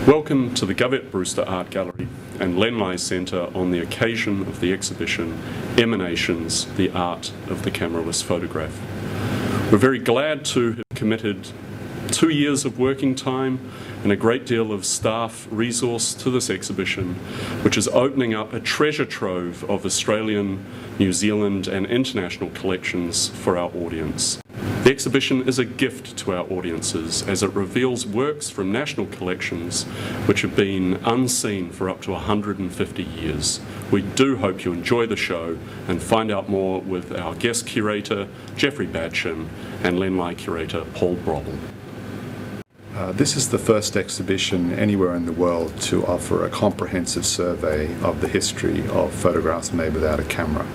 Welcome to the Govett-Brewster Art Gallery and Len Lye Centre on the occasion of the exhibition Emanations, the Art of the Cameraless Photograph. We're very glad to have committed 2 years of working time and a great deal of staff resource to this exhibition, which is opening up a treasure trove of Australian, New Zealand and international collections for our audience. The exhibition is a gift to our audiences as it reveals works from national collections which have been unseen for up to 150 years. We do hope you enjoy the show and find out more with our guest curator, Geoffrey Batchen, and Len Lye curator, Paul Brobbel. This is the first exhibition anywhere in the world to offer a comprehensive survey of the history of photographs made without a camera.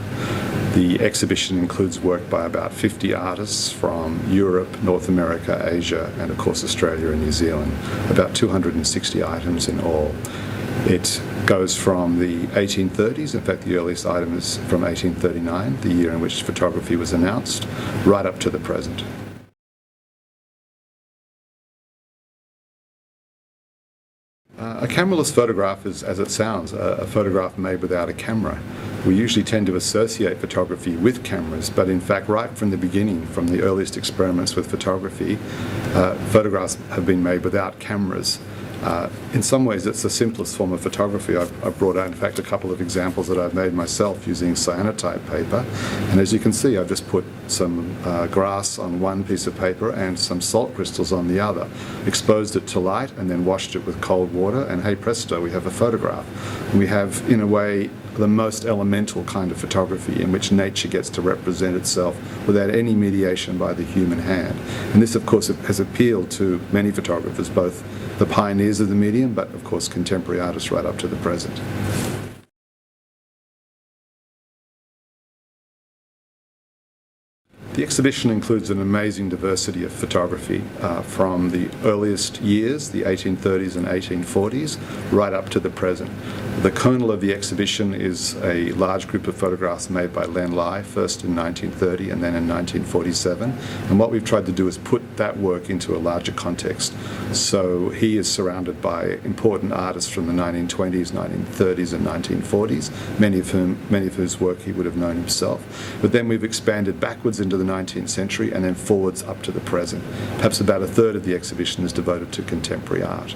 The exhibition includes work by about 50 artists from Europe, North America, Asia, and of course Australia and New Zealand, about 260 items in all. It goes from the 1830s, in fact the earliest item is from 1839, the year in which photography was announced, right up to the present. A cameraless photograph is, as it sounds, a photograph made without a camera. We usually tend to associate photography with cameras, but in fact right from the beginning, from the earliest experiments with photography, photographs have been made without cameras. In some ways it's the simplest form of photography. I've brought out in fact a couple of examples that I've made myself using cyanotype paper, and as you can see I've just put some grass on one piece of paper and some salt crystals on the other, exposed it to light and then washed it with cold water, and hey presto, we have a photograph. And we have in a way the most elemental kind of photography in which nature gets to represent itself without any mediation by the human hand. And this of course has appealed to many photographers, both the pioneers of the medium, but of course contemporary artists right up to the present. The exhibition includes an amazing diversity of photography from the earliest years, the 1830s and 1840s, right up to the present. The kernel of the exhibition is a large group of photographs made by Len Lye, first in 1930 and then in 1947. And what we've tried to do is put that work into a larger context. So he is surrounded by important artists from the 1920s, 1930s and 1940s, many of whose work he would have known himself. But then we've expanded backwards into the 19th century and then forwards up to the present. Perhaps about a third of the exhibition is devoted to contemporary art.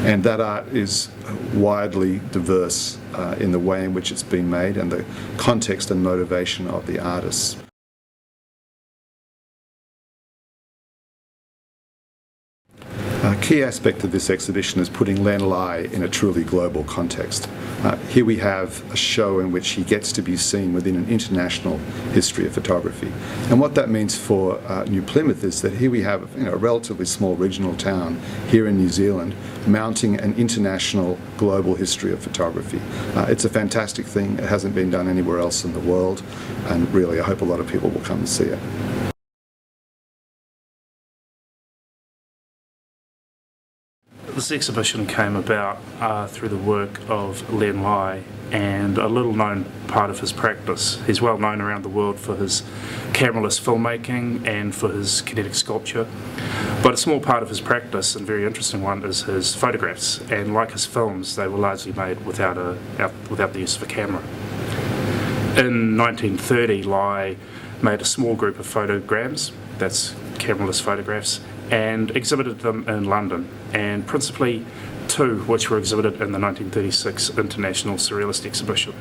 And that art is widely diverse in the way in which it's been made and the context and motivation of the artists. A key aspect of this exhibition is putting Len Lye in a truly global context. Here we have a show in which he gets to be seen within an international history of photography. And what that means for New Plymouth is that here we have a relatively small regional town here in New Zealand mounting an international global history of photography. It's a fantastic thing. It hasn't been done anywhere else in the world, and really I hope a lot of people will come and see it. This exhibition came about through the work of Len Lye and a little known part of his practice. He's well known around the world for his cameraless filmmaking and for his kinetic sculpture, but a small part of his practice, and very interesting one, is his photographs, and like his films they were largely made without the use of a camera. In 1930 Lye made a small group of photograms, that's cameraless photographs, and exhibited them in London, and principally two which were exhibited in the 1936 International Surrealist Exhibition.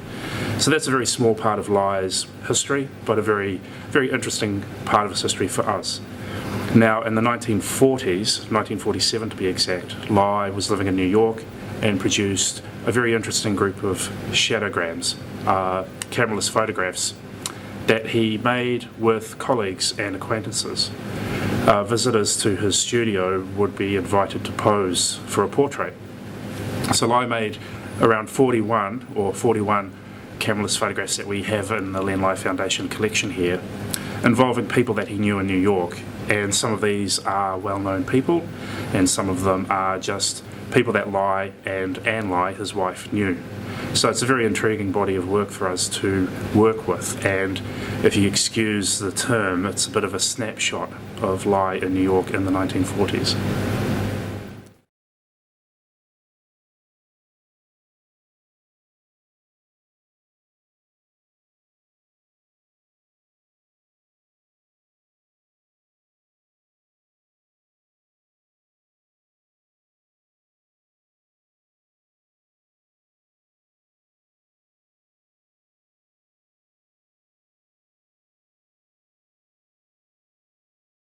So that's a very small part of Lye's history, but a very, very interesting part of his history for us. Now in the 1940s, 1947 to be exact, Lye was living in New York and produced a very interesting group of shadowgrams, cameraless photographs, that he made with colleagues and acquaintances. Visitors to his studio would be invited to pose for a portrait. So Lye made around 41 cameraless photographs that we have in the Len Lye Foundation collection here, involving people that he knew in New York. And some of these are well-known people, and some of them are just people that Lye and Anne Lye, his wife, knew. So it's a very intriguing body of work for us to work with, and if you excuse the term, it's a bit of a snapshot of Lye in New York in the 1940s.